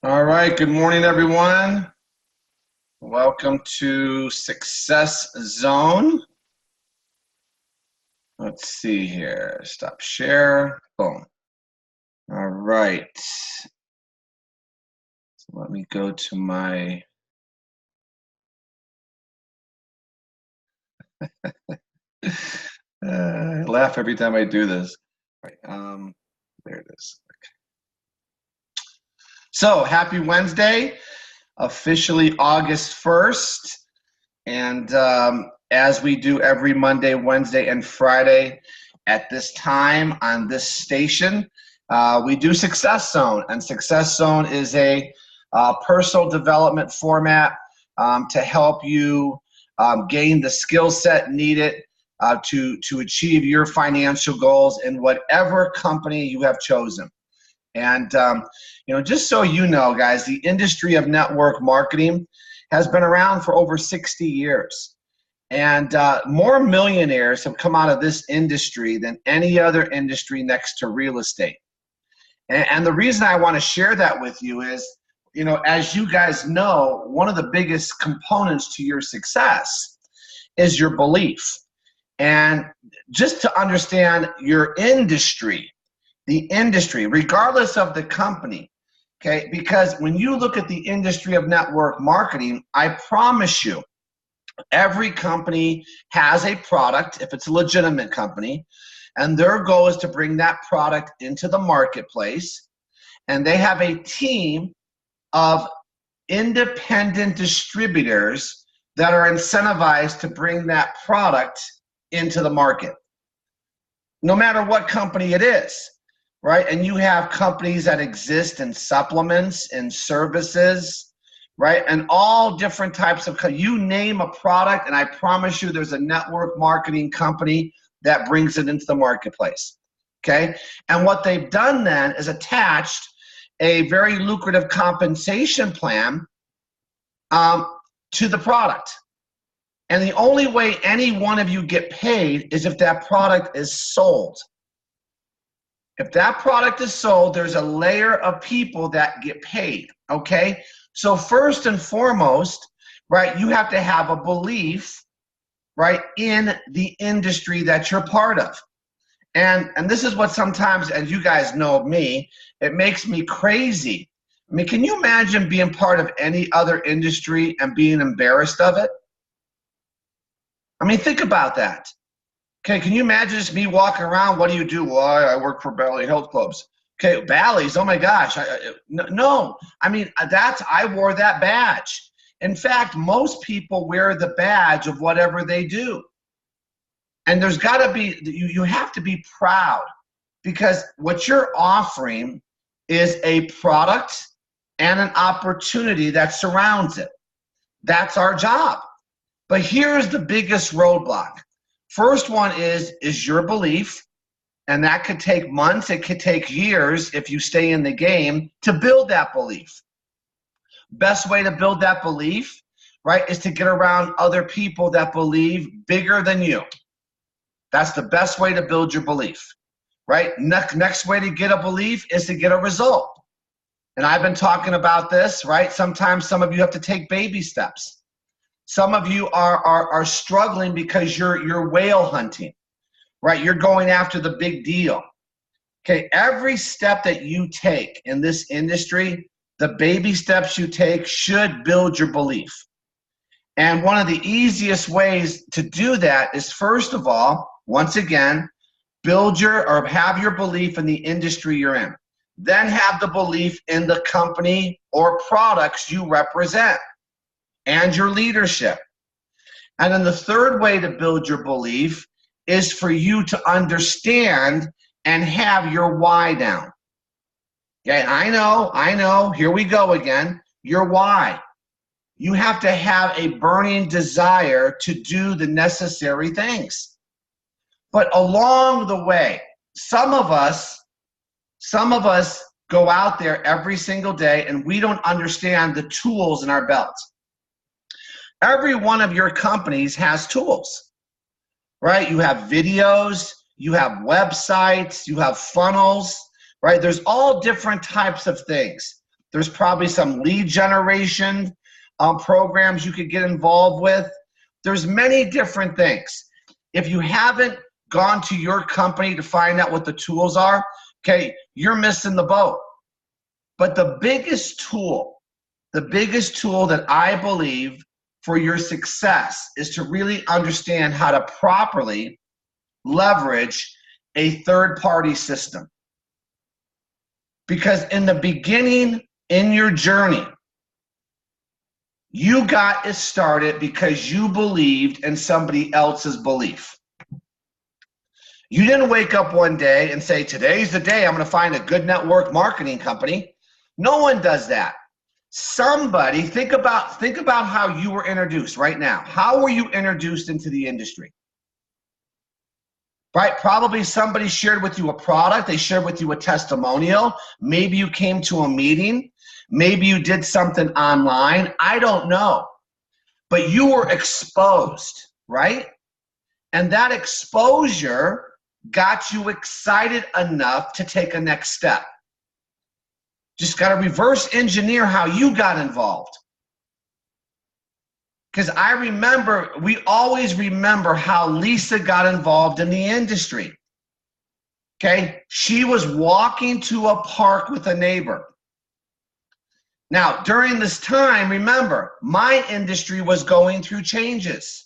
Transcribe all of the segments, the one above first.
All right, good morning, everyone. Welcome to Success Zone. Let's see here. Stop share. Boom. All right. So let me go to my. I laugh every time I do this. All right, there it is. Okay. So happy Wednesday, officially August 1st. And as we do every Monday, Wednesday, and Friday at this time on this station, we do Success Zone. And Success Zone is a personal development format to help you gain the skill set needed to achieve your financial goals in whatever company you have chosen. And, just so you know, guys, the industry of network marketing has been around for over 60 years. And more millionaires have come out of this industry than any other industry next to real estate. And the reason I want to share that with you is, as you guys know, one of the biggest components to your success is your belief. And just to understand your industry, the industry, regardless of the company, okay, because when you look at the industry of network marketing, I promise you, every company has a product, if it's a legitimate company, and their goal is to bring that product into the marketplace. And they have a team of independent distributors that are incentivized to bring that product into the market, no matter what company it is. Right? And you have companies that exist in supplements and services, right? And all different types of, you name a product, and I promise you there's a network marketing company that brings it into the marketplace, okay? And what they've done then is attached a very lucrative compensation plan to the product. And the only way any one of you get paid is if that product is sold. If that product is sold, there's a layer of people that get paid, okay? So first and foremost, right, you have to have a belief, right, in the industry that you're part of. And this is what sometimes, as you guys know me, it makes me crazy. I mean, can you imagine being part of any other industry and being embarrassed of it? I mean, think about that. Okay, can you imagine just me walking around? What do you do? Well, I work for Valley Health Clubs. Okay, Bally's, oh my gosh. No, I mean, I wore that badge. In fact, most people wear the badge of whatever they do. And there's got to be, you have to be proud, because what you're offering is a product and an opportunity that surrounds it. That's our job. But here's the biggest roadblock. First one is your belief, and that could take months, it could take years if you stay in the game to build that belief. Best way to build that belief, right, is to get around other people that believe bigger than you. That's the best way to build your belief, right? Next way to get a belief is to get a result. And I've been talking about this, right? Sometimes some of you have to take baby steps. Some of you are struggling because you're whale hunting, right? You're going after the big deal. Okay, every step that you take in this industry, the baby steps you take should build your belief. And one of the easiest ways to do that is, first of all, once again, have your belief in the industry you're in. Then have the belief in the company or products you represent and your leadership. And then the third way to build your belief is for you to understand and have your why down. Okay, I know, here we go again, your why. You have to have a burning desire to do the necessary things. But along the way, some of us go out there every single day and we don't understand the tools in our belt. Every one of your companies has tools, right? You have videos, you have websites, you have funnels, right? There's all different types of things. There's probably some lead generation programs you could get involved with. There's many different things. If you haven't gone to your company to find out what the tools are, okay, you're missing the boat. But the biggest tool that I believe for your success is to really understand how to properly leverage a third-party system. Because in the beginning, in your journey, you got it started because you believed in somebody else's belief. You didn't wake up one day and say, today's the day I'm going to find a good network marketing company. No one does that. Somebody, think about how you were introduced right now. How were you introduced into the industry? Right? Probably somebody shared with you a product. They shared with you a testimonial. Maybe you came to a meeting. Maybe you did something online. I don't know. But you were exposed, right? And that exposure got you excited enough to take a next step. Just got to reverse engineer how you got involved. Because we always remember how Lisa got involved in the industry. Okay? She was walking to a park with a neighbor. Now, during this time, remember, my industry was going through changes.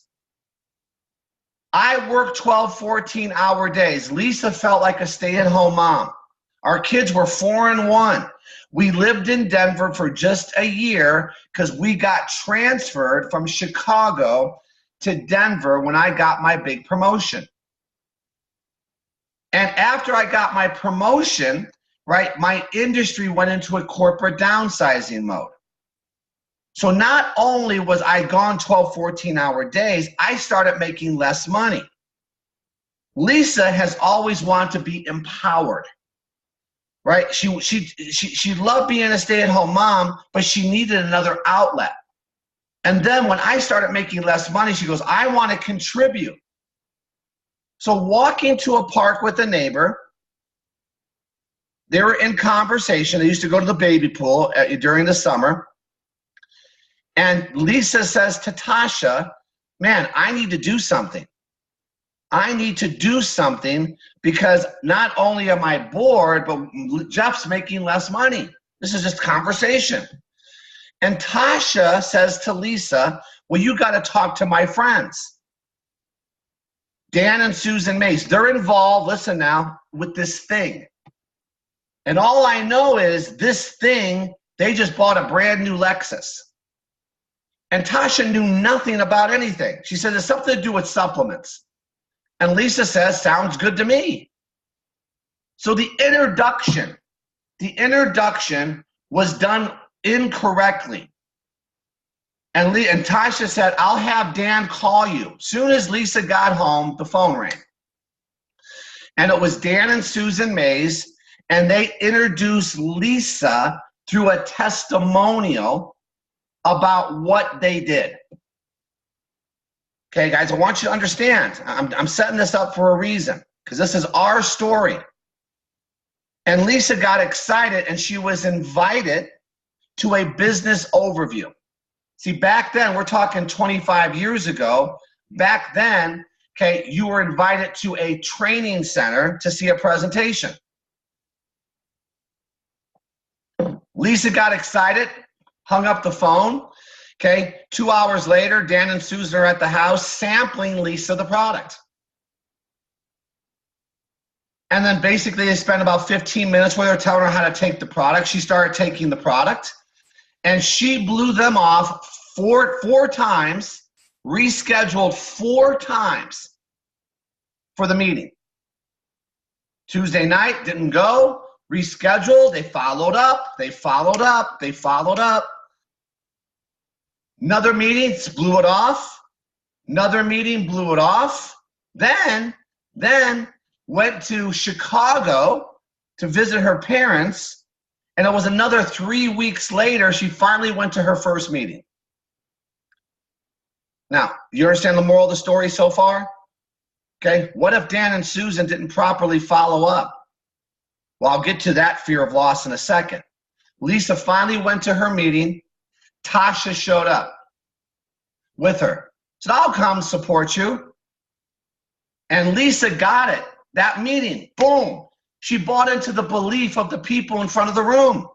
I worked 12, 14-hour days. Lisa felt like a stay-at-home mom. Our kids were 4 and 1. We lived in Denver for just a year because we got transferred from Chicago to Denver when I got my big promotion. And after I got my promotion, right, my industry went into a corporate downsizing mode. So not only was I gone 12, 14-hour days, I started making less money. Lisa has always wanted to be empowered. Right? She loved being a stay-at-home mom, but she needed another outlet. And then when I started making less money, she goes, I want to contribute. So walking to a park with a neighbor, they were in conversation. They used to go to the baby pool during the summer. And Lisa says to Tasha, man, I need to do something. I need to do something because not only am I bored, but Jeff's making less money. This is just conversation. And Tasha says to Lisa, well, you got to talk to my friends. Dan and Susan Mays, they're involved, listen now, with this thing. And all I know is this thing, they just bought a brand new Lexus. And Tasha knew nothing about anything. She said, it's something to do with supplements. And Lisa says, sounds good to me. So the introduction was done incorrectly. And Tasha said, I'll have Dan call you. Soon as Lisa got home, the phone rang. And it was Dan and Susan Mays, and they introduced Lisa through a testimonial about what they did. Okay, guys, I want you to understand. I'm setting this up for a reason because this is our story. And Lisa got excited and she was invited to a business overview. See, back then, we're talking 25 years ago. Back then, okay, you were invited to a training center to see a presentation. Lisa got excited, hung up the phone. Okay, 2 hours later, Dan and Susan are at the house sampling Lisa the product. And then basically they spent about 15 minutes with her telling her how to take the product. She started taking the product and she blew them off four times, rescheduled 4 times for the meeting. Tuesday night, didn't go, rescheduled, they followed up, they followed up, they followed up. Another meeting, blew it off. Another meeting, blew it off. Then went to Chicago to visit her parents. And it was another 3 weeks later, she finally went to her first meeting. Now, you understand the moral of the story so far? Okay, what if Dan and Susan didn't properly follow up? Well, I'll get to that fear of loss in a second. Lisa finally went to her meeting. Tasha showed up with her. Said, I'll come support you. And Lisa got it. That meeting, boom. She bought into the belief of the people in front of the room.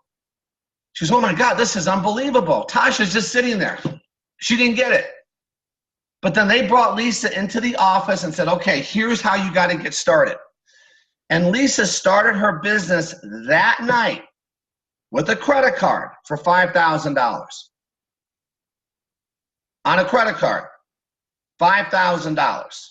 She goes, oh my God, this is unbelievable. Tasha's just sitting there. She didn't get it. But then they brought Lisa into the office and said, okay, here's how you got to get started. And Lisa started her business that night with a credit card for $5,000. On a credit card, $5,000.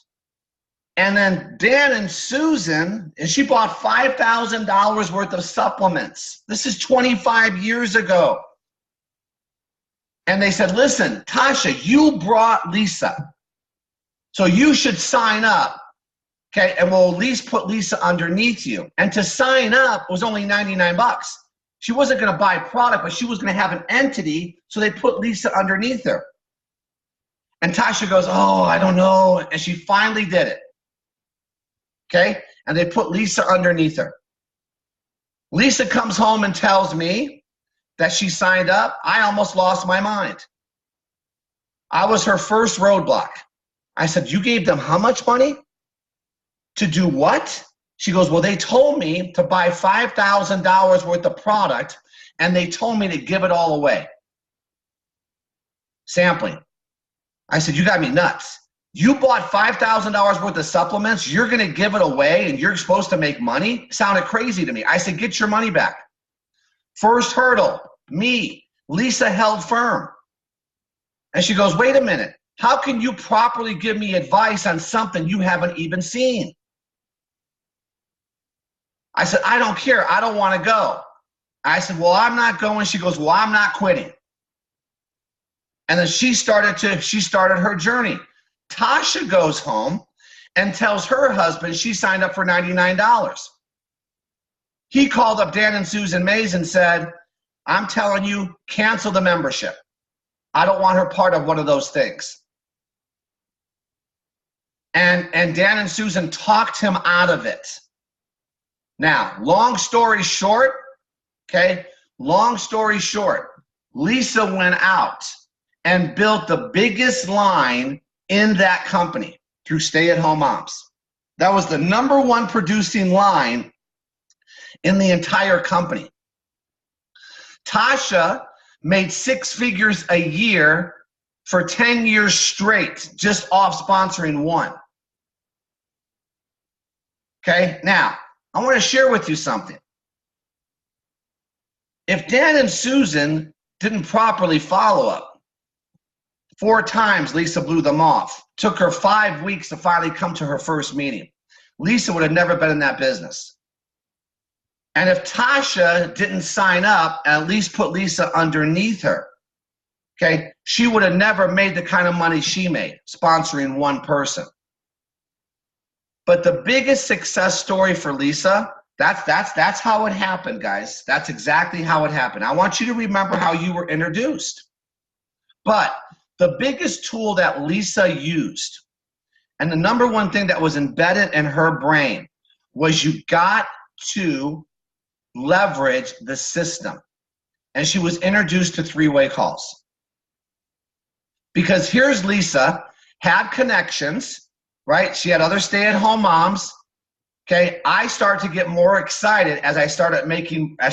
And then Dan and Susan, and she bought $5,000 worth of supplements. This is 25 years ago. And they said, listen, Tasha, you brought Lisa, so you should sign up, okay? And we'll at least put Lisa underneath you. And to sign up was only 99 bucks. She wasn't gonna buy product, but she was gonna have an entity, so they put Lisa underneath her. And Tasha goes, oh, I don't know. And she finally did it. Okay? And they put Lisa underneath her. Lisa comes home and tells me that she signed up. I almost lost my mind. I was her first roadblock. I said, you gave them how much money? To do what? She goes, well, they told me to buy $5,000 worth of product, and they told me to give it all away. Sampling. I said, you got me nuts. You bought $5,000 worth of supplements, you're gonna give it away and you're supposed to make money? Sounded crazy to me. I said, get your money back. First hurdle, me. Lisa held firm. And she goes, wait a minute. How can you properly give me advice on something you haven't even seen? I said, I don't care. I don't want to go. I said, well, I'm not going. She goes, well, I'm not quitting. And then she started her journey. Tasha goes home and tells her husband she signed up for $99. He called up Dan and Susan Mays and said, I'm telling you, cancel the membership. I don't want her part of one of those things. And Dan and Susan talked him out of it. Now, long story short, okay, Lisa went out and built the biggest line in that company through stay-at-home moms. That was the #1 producing line in the entire company. Tasha made 6 figures a year for 10 years straight, just off sponsoring one. Okay, now, I want to share with you something. If Dan and Susan didn't properly follow up, 4 times Lisa blew them off. Took her 5 weeks to finally come to her first meeting. Lisa would have never been in that business. And if Tasha didn't sign up and at least put Lisa underneath her, okay, she would have never made the kind of money she made, sponsoring one person. But the biggest success story for Lisa, that's how it happened, guys. That's exactly how it happened. I want you to remember how you were introduced. But the biggest tool that Lisa used, and the #1 thing that was embedded in her brain, was you got to leverage the system. And she was introduced to 3-way calls. Because here's Lisa, had connections, right? She had other stay-at-home moms. Okay, I started to get more excited as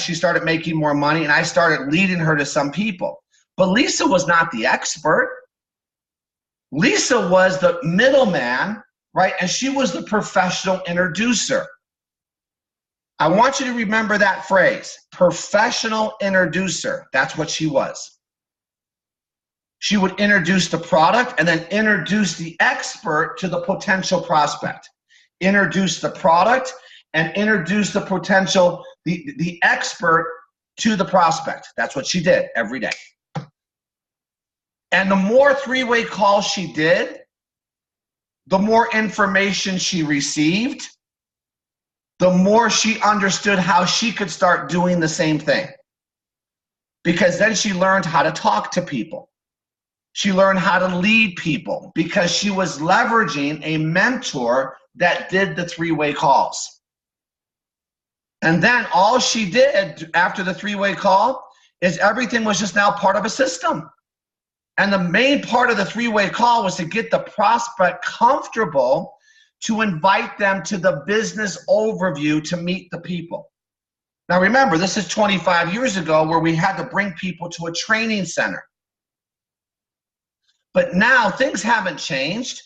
she started making more money, and I started leading her to some people. But Lisa was not the expert. Lisa was the middleman, right? And she was the professional introducer. I want you to remember that phrase, professional introducer. That's what she was. She would introduce the product and then introduce the expert to the potential prospect. Introduce the product and introduce the potential, the expert to the prospect. That's what she did every day. And the more 3-way calls she did, the more information she received, the more she understood how she could start doing the same thing. Because then she learned how to talk to people. She learned how to lead people because she was leveraging a mentor that did the 3-way calls. And then all she did after the 3-way call, is everything was just now part of a system. And the main part of the three-way call was to get the prospect comfortable to invite them to the business overview to meet the people. Now remember, this is 25 years ago where we had to bring people to a training center. But now things haven't changed.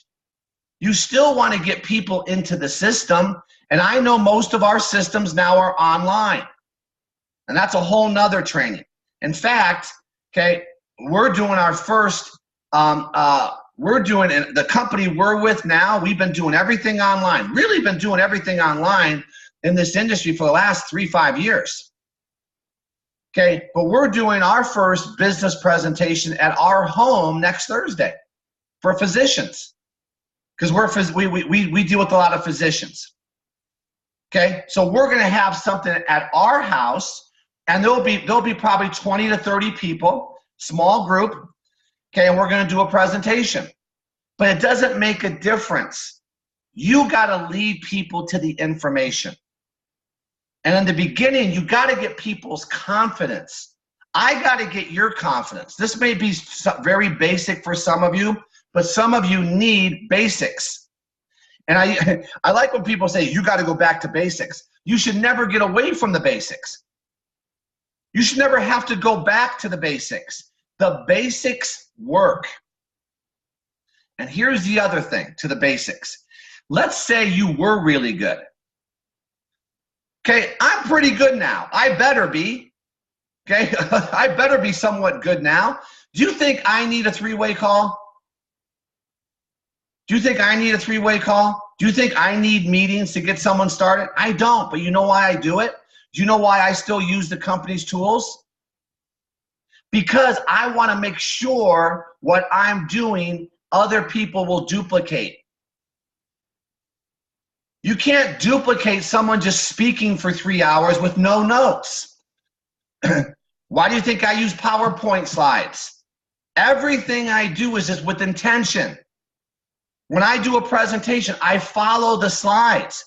You still want to get people into the system. And I know most of our systems now are online. And that's a whole nother training. In fact, okay, we're doing our first, the company we're with now, we've been doing everything online, really been doing everything online in this industry for the last 3-5 years. Okay, but we're doing our first business presentation at our home next Thursday for physicians, because we deal with a lot of physicians. Okay, so we're going to have something at our house, and there'll be probably 20 to 30 people, small group. Okay, and we're going to do a presentation, but it doesn't make a difference. You got to lead people to the information. And in the beginning, you got to get people's confidence. I got to get your confidence. This may be very basic for some of you, but some of you need basics. And I like when people say, you got to go back to basics. You should never get away from the basics. You should never have to go back to the basics. The basics work. And here's the other thing to the basics. Let's say you were really good. Okay, I'm pretty good now. I better be. Okay, I better be somewhat good now. Do you think I need a three-way call? Do you think I need a three-way call? Do you think I need meetings to get someone started? I don't, but you know why I do it? Do you know why I still use the company's tools? Because I want to make sure what I'm doing, other people will duplicate. You can't duplicate someone just speaking for 3 hours with no notes. Why do you think I use PowerPoint slides? Everything I do is just with intention. When I do a presentation, I follow the slides.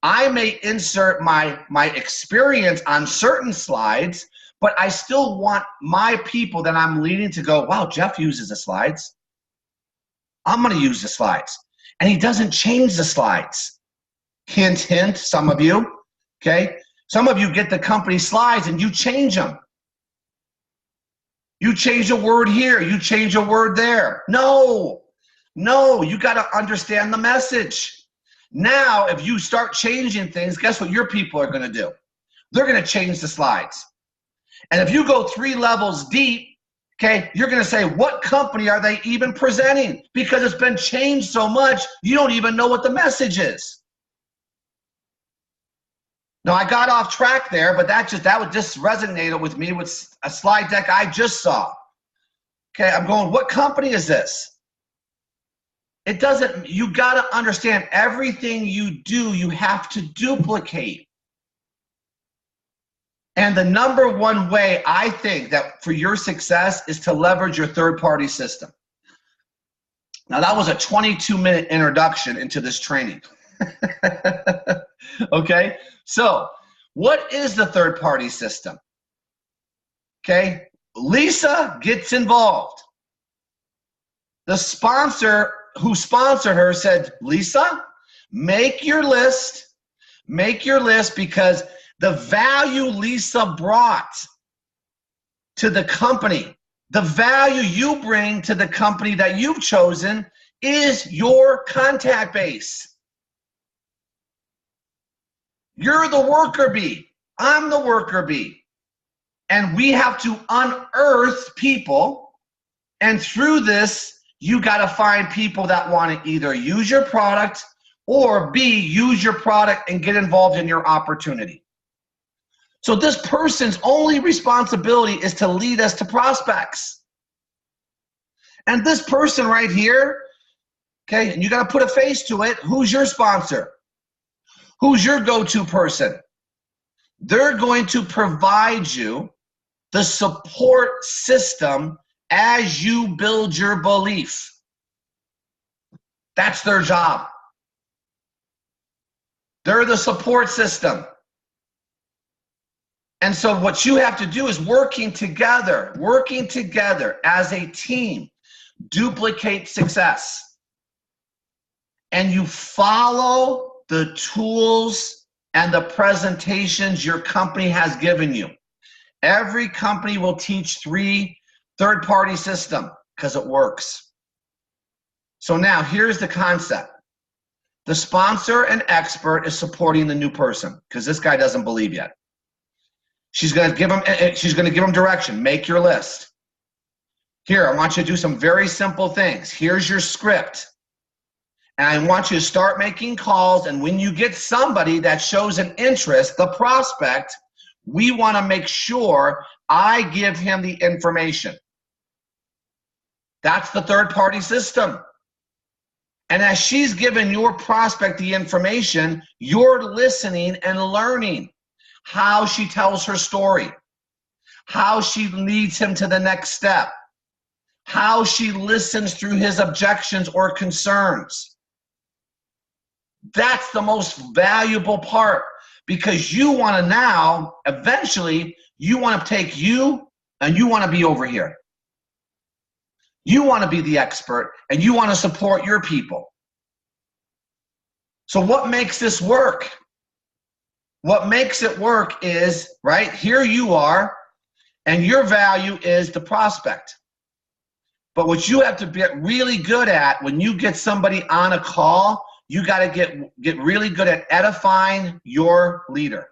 I may insert my experience on certain slides, but I still want my people that I'm leading to go, wow, Jeff uses the slides. I'm going to use the slides. And he doesn't change the slides. Hint, hint, some of you, okay? Some of you get the company slides and you change them. You change a word here, you change a word there. No, you got to understand the message. Now, if you start changing things, guess what your people are going to do? They're going to change the slides. And if you go 3 levels deep, okay, you're going to say, what company are they even presenting? Because it's been changed so much, you don't even know what the message is. Now, I got off track there, but that would just resonate with me with a slide deck I just saw. Okay, I'm going, what company is this? It doesn't, you got to understand everything you do, you have to duplicate. And the #1 way I think that for your success is to leverage your third-party system. Now, that was a 22-minute introduction into this training. Okay, so what is the third-party system? Okay, Lisa gets involved. The sponsor who sponsored her said, Lisa, make your list because the value Lisa brought to the company, the value you bring to the company that you've chosen is your contact base. You're the worker bee. I'm the worker bee. And we have to unearth people. And through this, you got to find people that want to either use your product or B, use your product and get involved in your opportunity. So this person's only responsibility is to lead us to prospects. And this person right here, okay, and you got to put a face to it. Who's your sponsor? Who's your go-to person? They're going to provide you the support system as you build your belief. That's their job. They're the support system. And so what you have to do is working together as a team, duplicate success. And you follow the tools and the presentations your company has given you. Every company will teach 3 third-party system because it works. So now here's the concept. The sponsor and expert is supporting the new person because this guy doesn't believe yet. She's going to give him direction. Make your list. Here, I want you to do some very simple things. Here's your script. And I want you to start making calls. And when you get somebody that shows an interest, the prospect, we want to make sure I give him the information. That's the third-party system. And as she's given your prospect the information, you're listening and learning how she tells her story, how she leads him to the next step, how she listens through his objections or concerns. That's the most valuable part, because you want to now, eventually, you want to take you and you want to be over here. You want to be the expert and you want to support your people. So what makes this work? What makes it work is, right, here you are, and your value is the prospect. But what you have to get really good at when you get somebody on a call, you got to get really good at edifying your leader.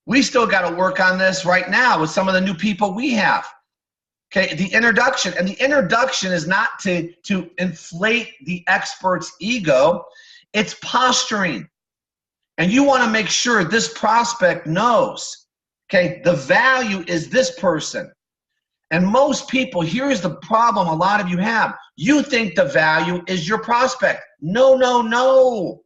We still got to work on this right now with some of the new people we have. Okay, the introduction. And the introduction is not to inflate the expert's ego. It's posturing. And you want to make sure this prospect knows, okay, the value is this person. And most people, here's the problem a lot of you have. You think the value is your prospect. No, no, no.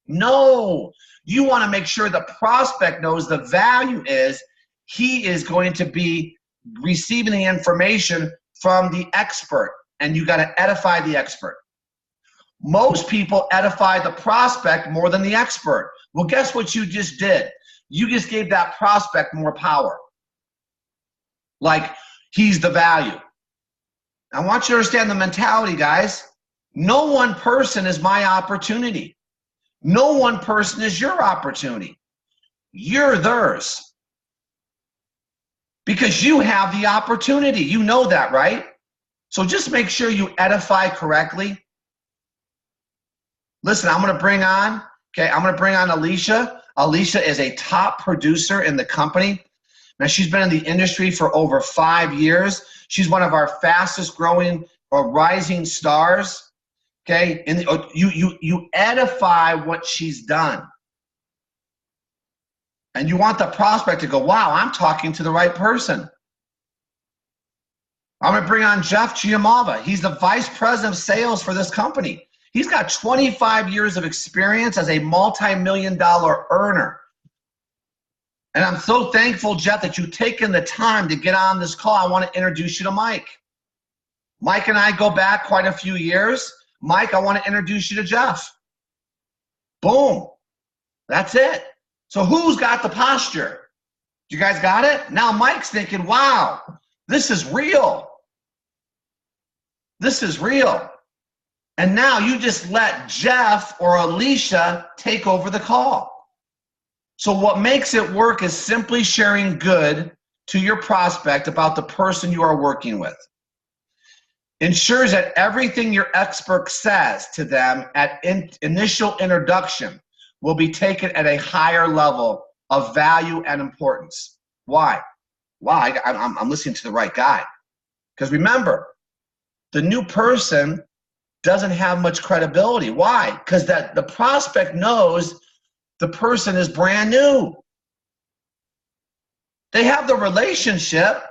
No. You want to make sure the prospect knows the value is he is going to be receiving the information from the expert. And you got to edify the expert. Most people edify the prospect more than the expert. Well, guess what you just did? You just gave that prospect more power. Like, he's the value. I want you to understand the mentality, guys. No one person is my opportunity. No one person is your opportunity. You're theirs. Because you have the opportunity. You know that, right? So just make sure you edify correctly. Listen, I'm going to bring on Alicia. Alicia is a top producer in the company. Now, she's been in the industry for over 5 years. She's one of our fastest growing or rising stars. Okay, and you edify what she's done. And you want the prospect to go, wow, I'm talking to the right person. I'm going to bring on Jeff Giammalva. He's the vice president of sales for this company. He's got 25 years of experience as a multi-million-dollar earner. And I'm so thankful, Jeff, that you've taken the time to get on this call. I want to introduce you to Mike. Mike and I go back quite a few years. Mike, I want to introduce you to Jeff. Boom. That's it. So who's got the posture? You guys got it? Now Mike's thinking, wow, this is real. This is real. And now you just let Jeff or Alicia take over the call. So what makes it work is simply sharing good to your prospect about the person you are working with. Ensures that everything your expert says to them at initial introduction will be taken at a higher level of value and importance. Why? Why? I'm listening to the right guy. Because remember, the new person doesn't have much credibility. Why? Because the prospect knows the person is brand new. They have the relationship,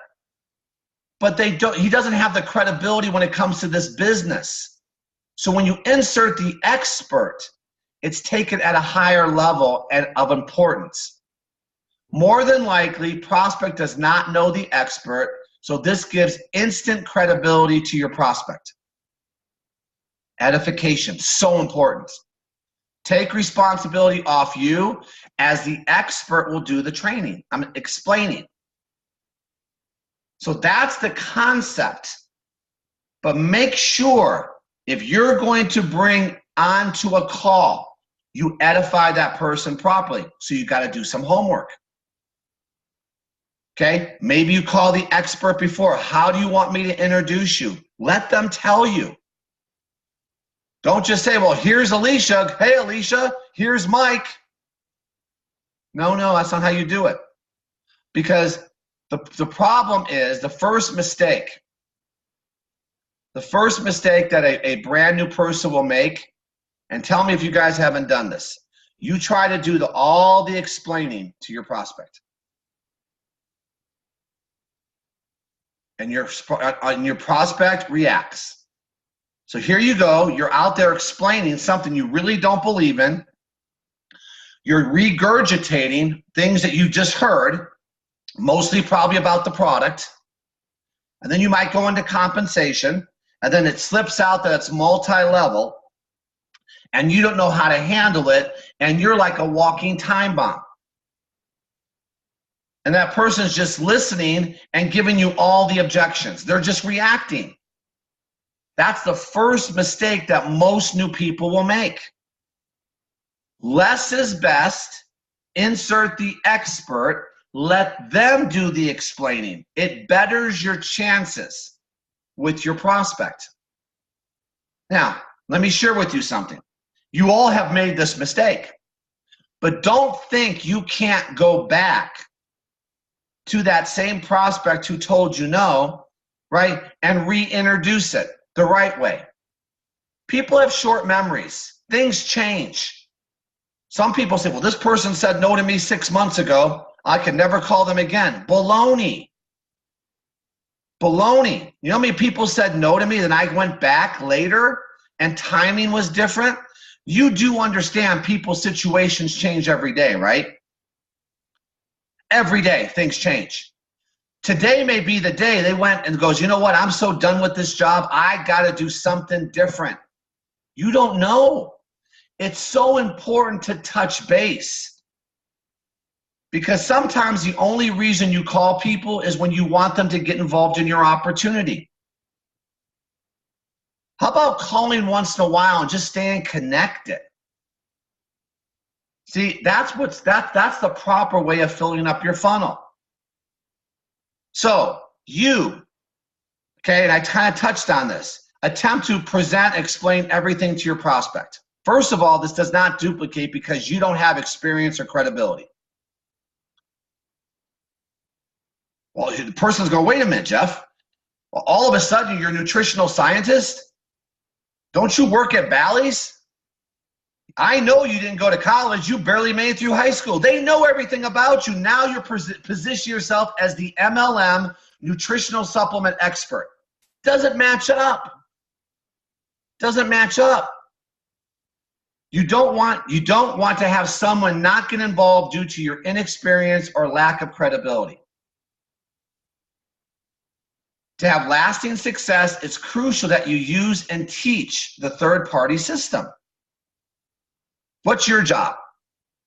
but he doesn't have the credibility when it comes to this business. So when you insert the expert, it's taken at a higher level of importance. More than likely, prospect does not know the expert, so this gives instant credibility to your prospect. Edification, so important. Take responsibility off you, as the expert will do the training. I'm explaining. So that's the concept. But make sure if you're going to bring onto a call, you edify that person properly. So you got to do some homework. Okay? Maybe you call the expert before. How do you want me to introduce you? Let them tell you. Don't just say, well, here's Alicia. Hey, Alicia, here's Mike. No, that's not how you do it. Because the problem is the first mistake that a brand new person will make, and tell me if you guys haven't done this, you try to do all the explaining to your prospect. And your prospect reacts. So here you go, you're out there explaining something you really don't believe in. You're regurgitating things that you just heard, mostly probably about the product. And then you might go into compensation, and then it slips out that it's multi-level, and you don't know how to handle it, and you're like a walking time bomb. And that person's just listening and giving you all the objections. They're just reacting. That's the first mistake that most new people will make. Less is best. Insert the expert. Let them do the explaining. It betters your chances with your prospect. Now, let me share with you something. You all have made this mistake, but don't think you can't go back to that same prospect who told you no, right, and reintroduce it the right way. People have short memories. Things change. Some people say, well, this person said no to me 6 months ago. I can never call them again. Baloney. Baloney. You know how many people said no to me, then I went back later and timing was different? You do understand people's situations change every day, right? Every day things change. Today may be the day they went and goes, you know what, I'm so done with this job, I got to do something different. You don't know. It's so important to touch base. Because sometimes the only reason you call people is when you want them to get involved in your opportunity. How about calling once in a while and just staying connected? See, that's the proper way of filling up your funnel. So you, okay, and I kind of touched on this, attempt to present, explain everything to your prospect. First of all, this does not duplicate because you don't have experience or credibility. Well, the person's going, wait a minute, Jeff. Well, all of a sudden, you're a nutritional scientist? Don't you work at Bally's? I know you didn't go to college. You barely made it through high school. They know everything about you. Now you're position yourself as the MLM nutritional supplement expert. Doesn't match up. Doesn't match up. You don't want to have someone not get involved due to your inexperience or lack of credibility. To have lasting success, it's crucial that you use and teach the third-party system. What's your job?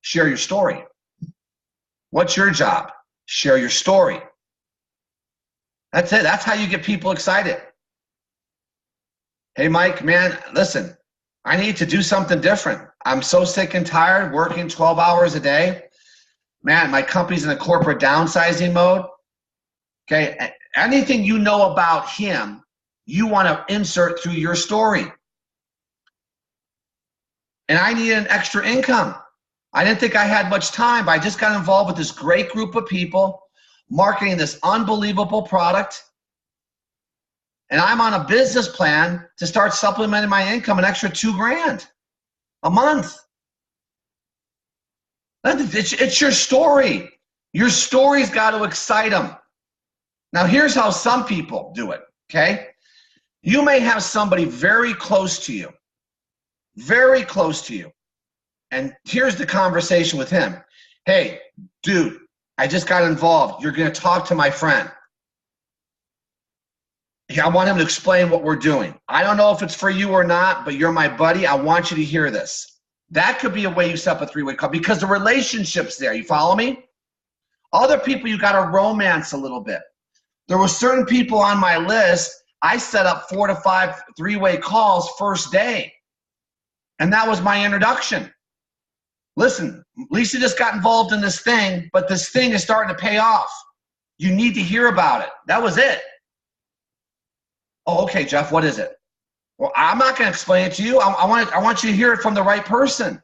Share your story. What's your job? Share your story. That's it. That's how you get people excited. Hey, Mike, man, listen, I need to do something different. I'm so sick and tired working 12 hours a day. Man, my company's in a corporate downsizing mode. Okay, anything you know about him, you want to insert through your story. And I needed an extra income. I didn't think I had much time, but I just got involved with this great group of people, marketing this unbelievable product. And I'm on a business plan to start supplementing my income an extra $2,000 a month. It's your story. Your story's got to excite them. Now, here's how some people do it, okay? You may have somebody very close to you, and here's the conversation with him. Hey, dude, I just got involved. You're going to talk to my friend. I want him to explain what we're doing. I don't know if it's for you or not, but you're my buddy. I want you to hear this. That could be a way you set up a three-way call because the relationship's there. You follow me? Other people you got to romance a little bit. There were certain people on my list, I set up 4 to 5 three-way calls first day. And that was my introduction. Listen, Lisa just got involved in this thing, but this thing is starting to pay off. You need to hear about it. That was it. Oh, okay, Jeff, what is it? Well, I'm not going to explain it to you. I want you to hear it from the right person.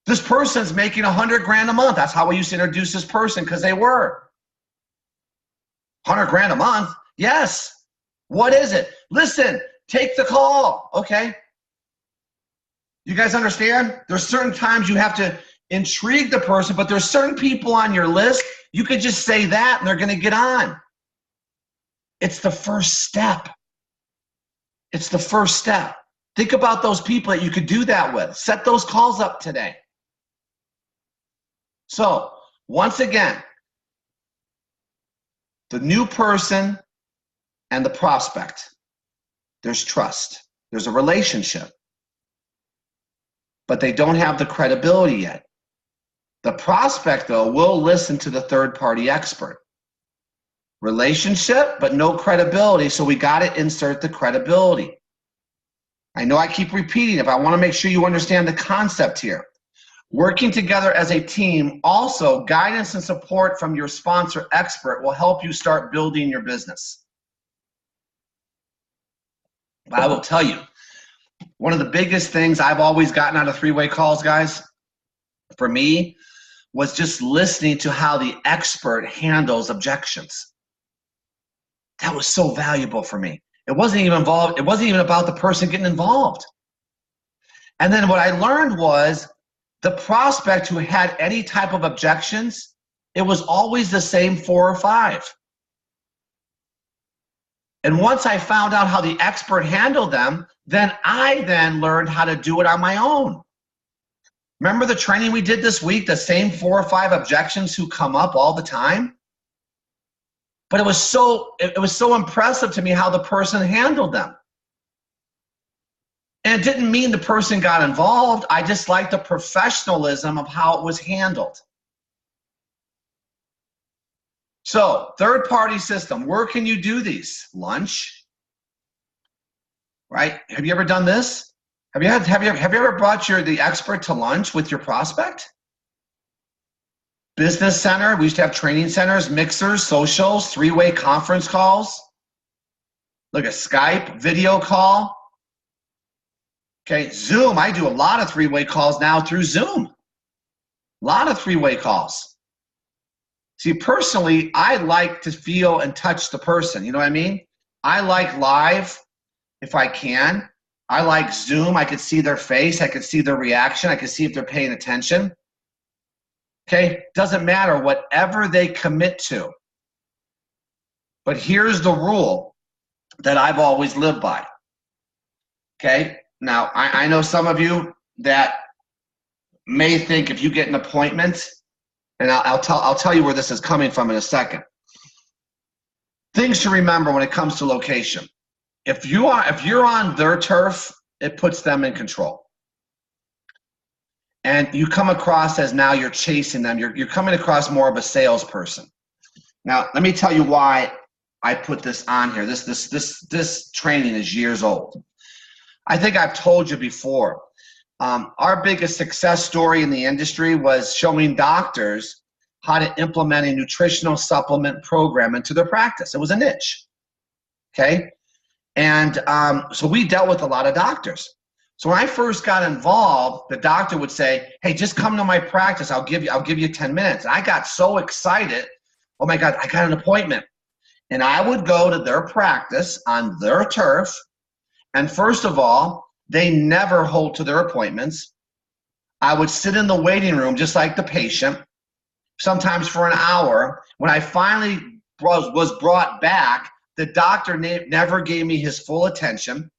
This person's making $100,000 a month. That's how we used to introduce this person because they were. $100,000 a month? Yes. What is it? Listen, take the call. Okay. You guys understand? There's certain times you have to intrigue the person, but there's certain people on your list, you could just say that and they're going to get on. It's the first step. It's the first step. Think about those people that you could do that with. Set those calls up today. So, once again, the new person and the prospect, there's trust. There's a relationship. But they don't have the credibility yet. The prospect, though, will listen to the third-party expert. Relationship, but no credibility, so we got to insert the credibility. I know I keep repeating it, but I want to make sure you understand the concept here. Working together as a team, also guidance and support from your sponsor expert will help you start building your business. But I will tell you, one of the biggest things I've always gotten out of three-way calls, guys, for me, was just listening to how the expert handles objections. That was so valuable for me. It wasn't even about the person getting involved. And then what I learned was the prospect who had any type of objections, it was always the same 4 or 5. And once I found out how the expert handled them, I learned how to do it on my own. Remember the training we did this week, the same 4 or 5 objections who come up all the time? But it was so impressive to me how the person handled them. And it didn't mean the person got involved. I just liked the professionalism of how it was handled. So, third-party system, where can you do these? Lunch, right? Have you ever done this? Have you ever brought the expert to lunch with your prospect? Business center, we used to have training centers, mixers, socials, three-way conference calls. Look at Skype, video call. Okay, Zoom, I do a lot of three-way calls now through Zoom. A lot of three-way calls. See, personally, I like to feel and touch the person, you know what I mean? I like live if I can. I like Zoom, I could see their face, I could see their reaction, I could see if they're paying attention. Okay, doesn't matter, whatever they commit to. But here's the rule that I've always lived by. Okay, now I know some of you that may think if you get an appointment, and I'll tell you where this is coming from in a second. Things to remember when it comes to location. If you're on their turf, it puts them in control. And you come across as now you're chasing them. You're coming across more of a salesperson. Now, let me tell you why I put this on here. This training is years old. I think I've told you before. Our biggest success story in the industry was showing doctors how to implement a nutritional supplement program into their practice. It was a niche. Okay, and so we dealt with a lot of doctors. So when I first got involved, the doctor would say, "Hey, just come to my practice. I'll give you 10 minutes." And I got so excited. Oh my God, I got an appointment. And I would go to their practice on their turf. And first of all, they never hold to their appointments. I would sit in the waiting room just like the patient, sometimes for an hour. When I finally was brought back, the doctor never gave me his full attention.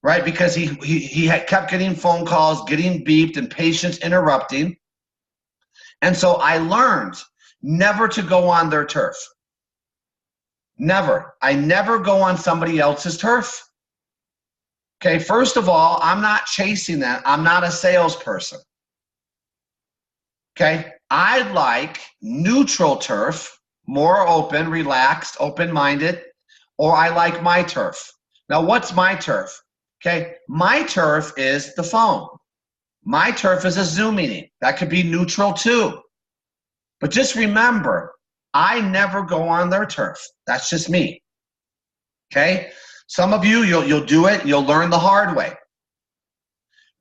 Right, because he had kept getting phone calls, getting beeped, and patients interrupting. And so I learned never to go on their turf. Never. I never go on somebody else's turf. Okay, first of all, I'm not chasing that. I'm not a salesperson. Okay, I like neutral turf, more open, relaxed, open-minded, or I like my turf. Now, what's my turf? Okay, my turf is the phone. My turf is a Zoom meeting. That could be neutral too. But just remember, I never go on their turf. That's just me. Okay? Some of you, you'll do it. You'll learn the hard way.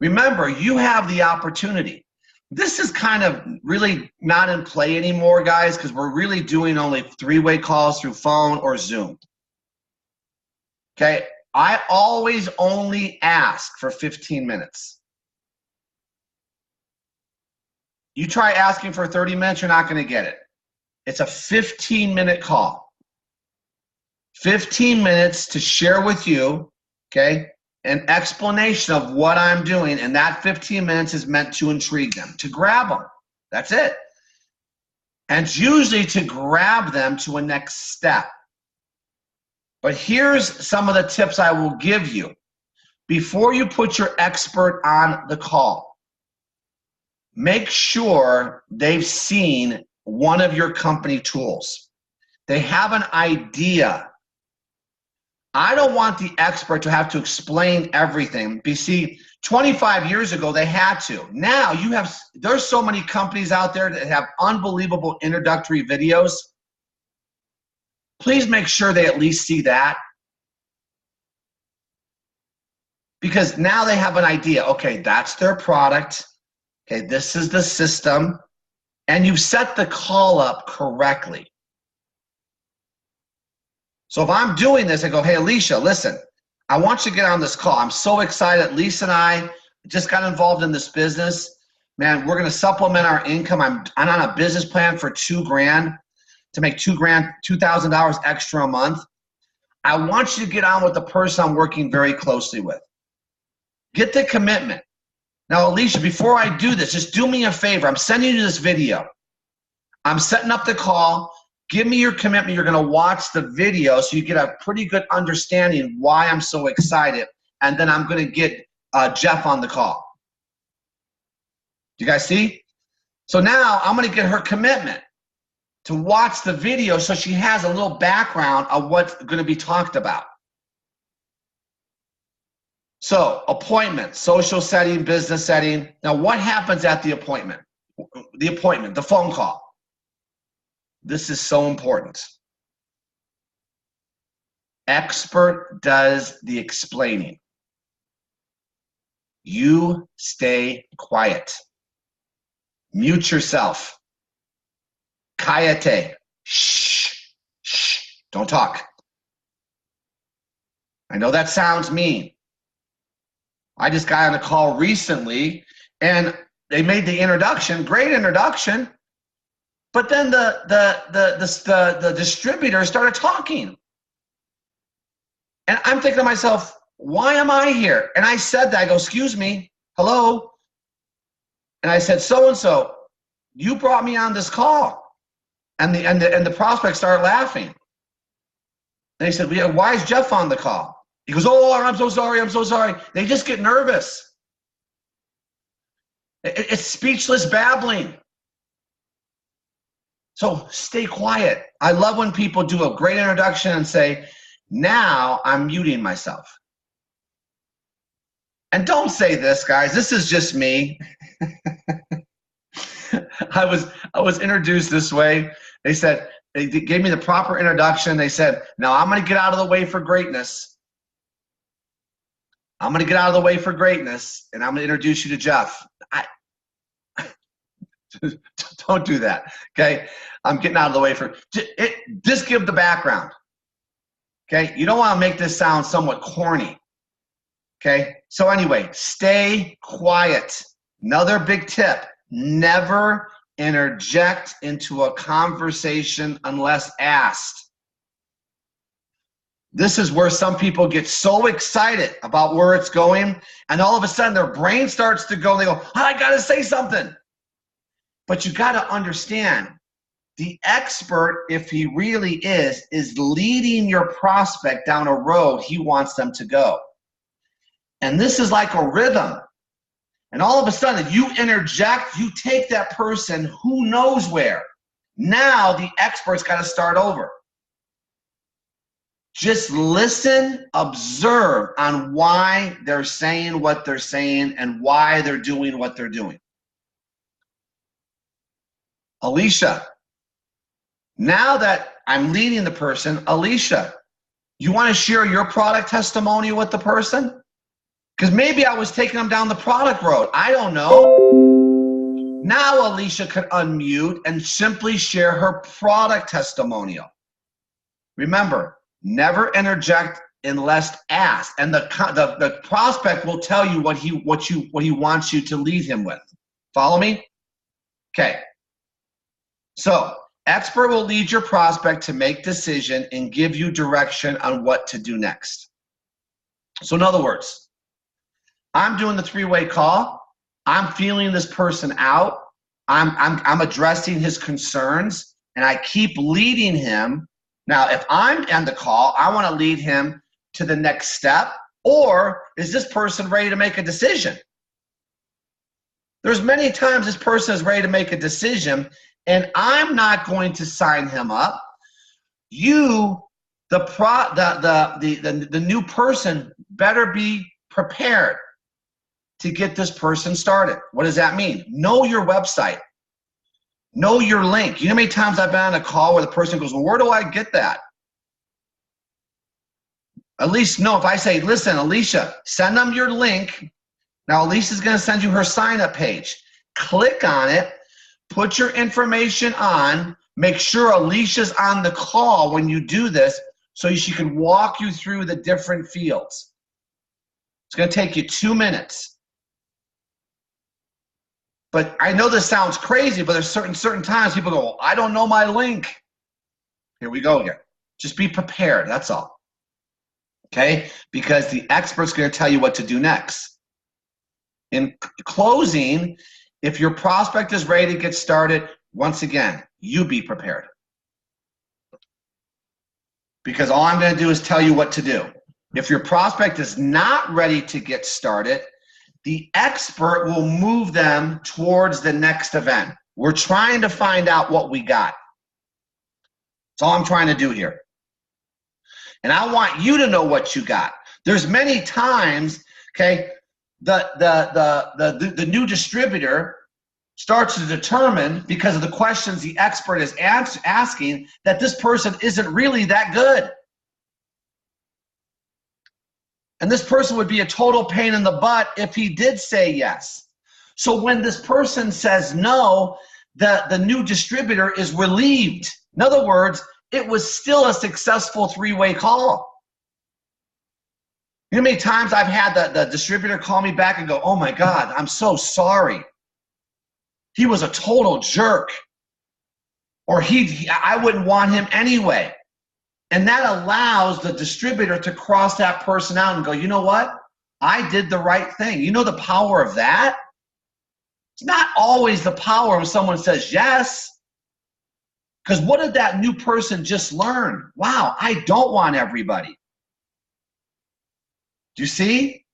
Remember, you have the opportunity. This is kind of really not in play anymore, guys, because we're really doing only three-way calls through phone or Zoom. Okay? I always only ask for 15 minutes. You try asking for 30 minutes, you're not going to get it. It's a 15-minute call. 15 minutes to share with you, okay, an explanation of what I'm doing, and that 15 minutes is meant to intrigue them, to grab them. That's it. And it's usually to grab them to a next step. But here's some of the tips I will give you. Before you put your expert on the call, make sure they've seen one of your company tools. They have an idea. I don't want the expert to have to explain everything. You see, 25 years ago, they had to. Now, there's so many companies out there that have unbelievable introductory videos. Please make sure they at least see that. Because now they have an idea. Okay, that's their product. Okay, this is the system. And you've set the call up correctly. So if I'm doing this, I go, hey, Alicia, listen, I want you to get on this call. I'm so excited. Lisa and I just got involved in this business. Man, we're going to supplement our income. I'm on a business plan for $2,000 to make $2,000 extra a month. I want you to get on with the person I'm working very closely with. Get the commitment. Now, Alicia, before I do this, just do me a favor. I'm sending you this video. I'm setting up the call. Give me your commitment. You're going to watch the video so you get a pretty good understanding why I'm so excited. And then I'm going to get Jeff on the call. Do you guys see? So now I'm going to get her commitment to watch the video so she has a little background of what's going to be talked about. So appointment, social setting, business setting. Now what happens at the appointment? The phone call. This is so important. Expert does the explaining. You stay quiet. Mute yourself. Cállate. Shh. Shh. Don't talk. I know that sounds mean. I just got on a call recently and they made the introduction, great introduction, but then the distributor started talking. And I'm thinking to myself, why am I here? And I said that, I go, excuse me, hello? And I said, so-and-so, you brought me on this call. And the prospect started laughing. And they said, yeah, why is Jeff on the call? He goes, oh, I'm so sorry, I'm so sorry. They just get nervous. It's speechless babbling. So stay quiet. I love when people do a great introduction and say, now I'm muting myself. And don't say this, guys. This is just me. I was introduced this way. They said, they gave me the proper introduction. They said, now I'm going to get out of the way for greatness. I'm going to get out of the way for greatness, and I'm going to introduce you to Jeff. Don't do that, okay? I'm getting out of the way for it. Just give the background, okay? You don't want to make this sound somewhat corny, okay? So anyway, stay quiet. Another big tip, never interject into a conversation unless asked. This is where some people get so excited about where it's going, and all of a sudden their brain starts to go, and they go, oh, I got to say something. But you got to understand, the expert, if he really is leading your prospect down a road he wants them to go. And this is like a rhythm. And all of a sudden, you interject, you take that person who knows where. Now the expert's got to start over. Just listen, observe on why they're saying what they're saying and why they're doing what they're doing. Alicia, now that I'm leading the person, Alicia, you want to share your product testimonial with the person? Because maybe I was taking them down the product road. I don't know. Now Alicia could unmute and simply share her product testimonial. Remember, never interject unless asked. And the prospect will tell you what he wants you to lead him with. Follow me? Okay. So, expert will lead your prospect to make decision and give you direction on what to do next. So in other words, I'm doing the three-way call. I'm feeling this person out. I'm addressing his concerns, and I keep leading him. Now, if I'm on the call, I want to lead him to the next step, or is this person ready to make a decision? There's many times this person is ready to make a decision, and I'm not going to sign him up. You, the new person, better be prepared to get this person started. What does that mean? Know your website. Know your link. You know how many times I've been on a call where the person goes, well, where do I get that? At least know if I say, listen, Alicia, send them your link. Now, Alicia's going to send you her sign-up page. Click on it. Put your information on. Make sure Alicia's on the call when you do this so she can walk you through the different fields. It's going to take you 2 minutes. But I know this sounds crazy, but there's certain times people go, well, I don't know my link. Here we go again. Just be prepared, that's all. Okay? Because the expert's going to tell you what to do next. In closing, if your prospect is ready to get started, once again, you be prepared. Because all I'm going to do is tell you what to do. If your prospect is not ready to get started, the expert will move them towards the next event. We're trying to find out what we got. That's all I'm trying to do here. And I want you to know what you got. There's many times, okay, the new distributor starts to determine, because of the questions the expert is asking, that this person isn't really that good. And this person would be a total pain in the butt if he did say yes. So when this person says no, the new distributor is relieved. In other words, it was still a successful three-way call. You know how many times I've had the distributor call me back and go, oh my God, I'm so sorry. He was a total jerk. Or I wouldn't want him anyway. And that allows the distributor to cross that person out and go, you know what? I did the right thing. You know the power of that? It's not always the power when someone says yes. Because what did that new person just learn? Wow, I don't want everybody. Do you see?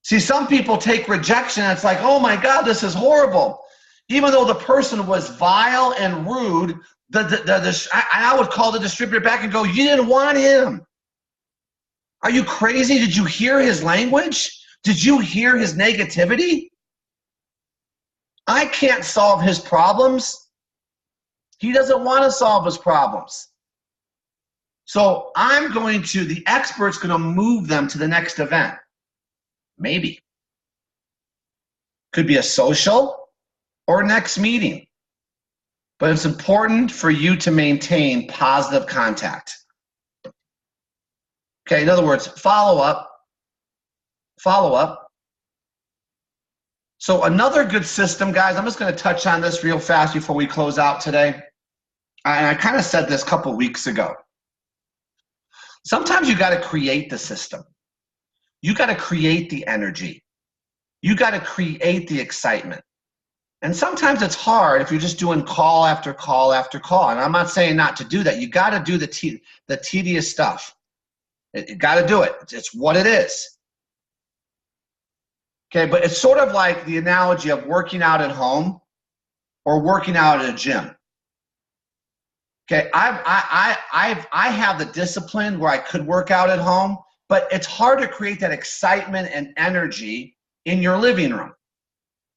See, some people take rejection and it's like, oh my God, this is horrible. Even though the person was vile and rude, I would call the distributor back and go, you didn't want him. Are you crazy? Did you hear his language? Did you hear his negativity? I can't solve his problems. He doesn't want to solve his problems. So the expert's going to move them to the next event. Maybe. Could be a social or next meeting. But it's important for you to maintain positive contact. Okay, in other words, follow up. Follow up. So another good system, guys, I'm just going to touch on this real fast before we close out today. And I kind of said this a couple weeks ago. Sometimes you got to create the system. You got to create the energy. You got to create the excitement. And sometimes it's hard if you're just doing call after call after call. And I'm not saying not to do that. You got to do the tedious stuff. You got to do it. It's what it is. Okay, but it's sort of like the analogy of working out at home or working out at a gym. Okay, I have the discipline where I could work out at home, but it's hard to create that excitement and energy in your living room,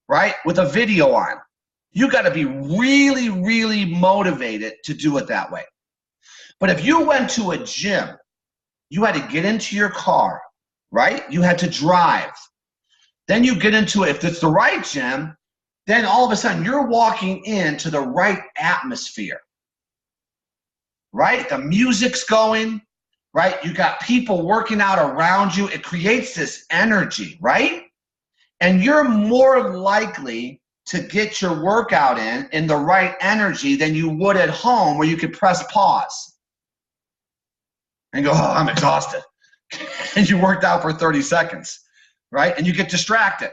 right? With a video on. You got to be really, really motivated to do it that way. But if you went to a gym, you had to get into your car, right? You had to drive. Then you get into it. If it's the right gym, then all of a sudden you're walking into the right atmosphere, right? The music's going, right? You got people working out around you. It creates this energy, right? And you're more likely to get your workout in the right energy than you would at home where you could press pause and go, oh, I'm exhausted. And you worked out for 30 seconds, right? And you get distracted.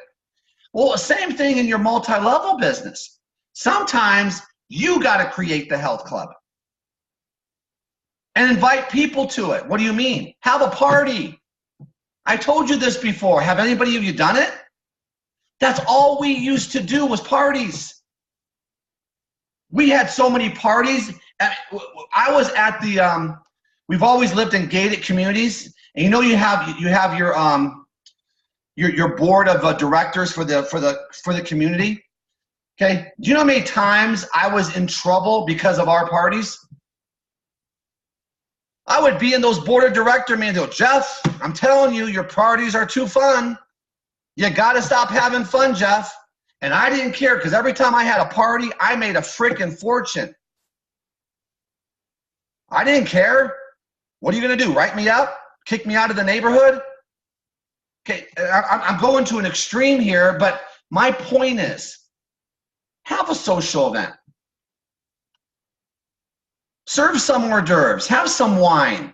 Well, the same thing in your multi-level business. Sometimes you got to create the health club and invite people to it. What do you mean? Have a party. I told you this before. Have anybody of you done it? That's all we used to do was parties. We had so many parties. I was at the, we've always lived in gated communities. And you know you have your board of directors for the community. Okay, do you know how many times I was in trouble because of our parties? I would be in those board of director meetings. Go, Jeff, I'm telling you, your parties are too fun. You got to stop having fun, Jeff. And I didn't care because every time I had a party, I made a freaking fortune. I didn't care. What are you going to do? Write me up? Kick me out of the neighborhood? Okay, I'm going to an extreme here, but my point is, have a social event. Serve some hors d'oeuvres. Have some wine,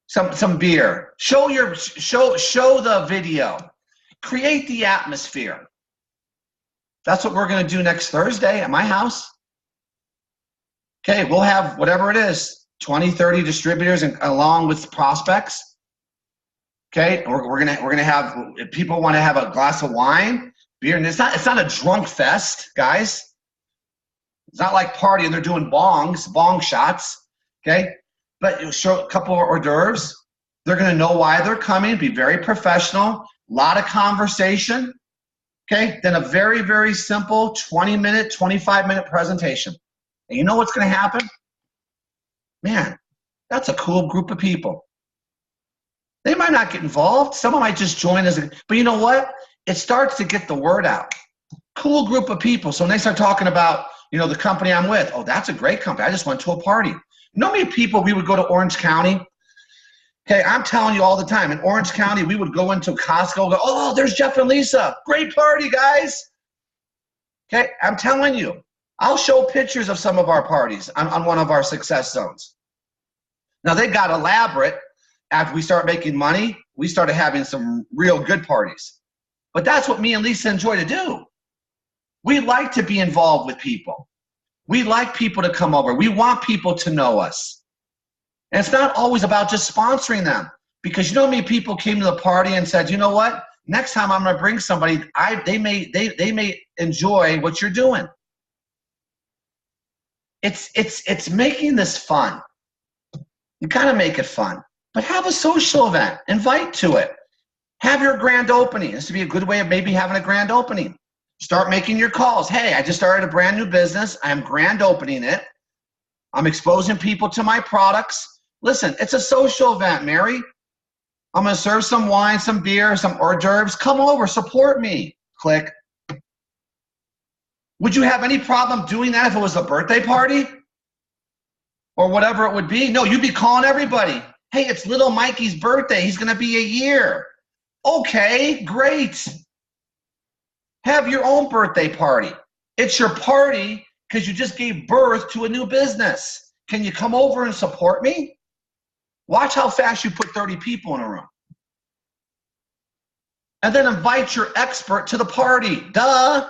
some beer. Show the video. Create the atmosphere. That's what we're going to do next Thursday at my house. Okay, we'll have whatever it is, 20, 30 distributors and along with prospects. Okay, we're gonna have, if people want to have a glass of wine, beer, and it's not a drunk fest, guys. It's not like partying, they're doing bong shots. Okay, but you'll show a couple of hors d'oeuvres. They're gonna know why they're coming, be very professional, a lot of conversation. Okay, then a very, very simple 20-minute, 25-minute presentation. And you know what's gonna happen? Man, that's a cool group of people. They might not get involved. Someone might just join but you know what? It starts to get the word out. Cool group of people. So when they start talking about, you know, the company I'm with, oh, that's a great company. I just went to a party. You know how many people we would go to Orange County? Okay, I'm telling you all the time, in Orange County, we would go into Costco, go, oh, there's Jeff and Lisa. Great party, guys. Okay, I'm telling you. I'll show pictures of some of our parties on one of our success zones. Now, they got elaborate. After we start making money, we started having some real good parties. But that's what me and Lisa enjoy to do. We like to be involved with people. We like people to come over. We want people to know us. And it's not always about just sponsoring them. Because you know how many people came to the party and said, you know what? Next time I'm going to bring somebody, they may enjoy what you're doing. It's making this fun. You kind of make it fun. But have a social event. Invite to it. Have your grand opening. This would be a good way of maybe having a grand opening. Start making your calls. Hey, I just started a brand new business. I'm grand opening it. I'm exposing people to my products. Listen, it's a social event, Mary. I'm going to serve some wine, some beer, some hors d'oeuvres. Come over, support me. Click. Would you have any problem doing that if it was a birthday party? Or whatever it would be? No, you'd be calling everybody. Hey, it's little Mikey's birthday. He's going to be a year. Okay, great. Have your own birthday party. It's your party because you just gave birth to a new business. Can you come over and support me? Watch how fast you put 30 people in a room. And then invite your expert to the party. Duh.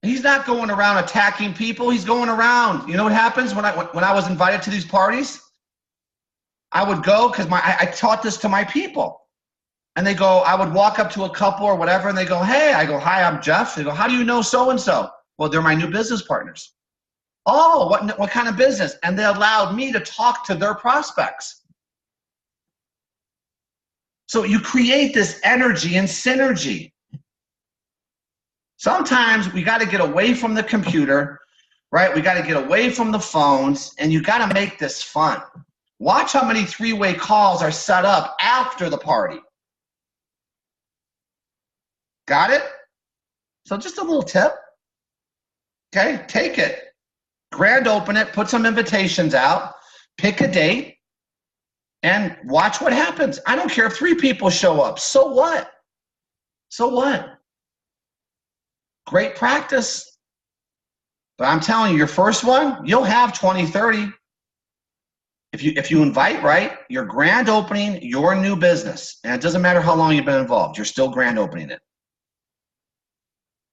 He's not going around attacking people. He's going around. You know what happens when I was invited to these parties? I would go because I taught this to my people. And they go, I would walk up to a couple or whatever, and they go, hey, I go, hi, I'm Jeff. They go, how do you know so-and-so? Well, they're my new business partners. Oh, what kind of business? And they allowed me to talk to their prospects. So you create this energy and synergy. Sometimes we got to get away from the computer, right? We got to get away from the phones, and you got to make this fun. Watch how many three-way calls are set up after the party. Got it? So just a little tip. Okay, take it. Grand open it, put some invitations out, pick a date, and watch what happens. I don't care if 3 people show up. So what? So what? Great practice. But I'm telling you, your first one, you'll have 20, 30. If you invite right, you're grand opening your new business. And it doesn't matter how long you've been involved. You're still grand opening it.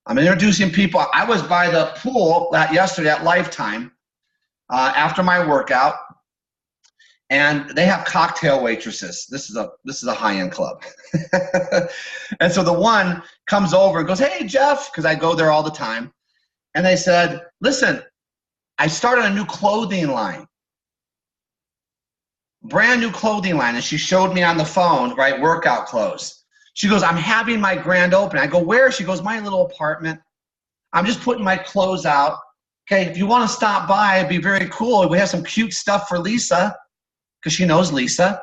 I'm introducing people. I was by the pool yesterday at Lifetime after my workout, and they have cocktail waitresses. This is a high-end club. And so the one comes over and goes, hey, Jeff, because I go there all the time. And they said, listen, I started a new clothing line, brand new clothing line. And she showed me on the phone, right, workout clothes. She goes, I'm having my grand opening. I go, where? She goes, my little apartment. I'm just putting my clothes out. Okay, if you want to stop by, it'd be very cool. We have some cute stuff for Lisa, because she knows Lisa.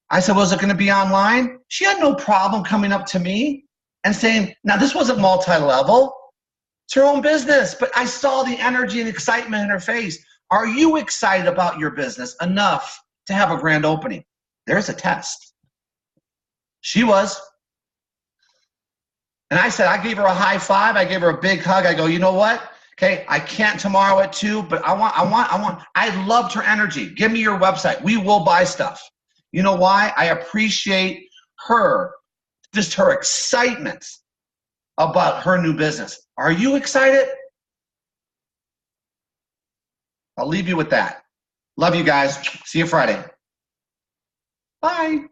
I said, well, is it going to be online? She had no problem coming up to me and saying, now this wasn't multi-level. It's her own business. But I saw the energy and excitement in her face. Are you excited about your business enough to have a grand opening? There's a test. She was. And I said, I gave her a high five. I gave her a big hug. I go, you know what? Okay, I can't tomorrow at 2, but I loved her energy. Give me your website. We will buy stuff. You know why? I appreciate her, just her excitement about her new business. Are you excited? I'll leave you with that. Love you guys. See you Friday. Bye.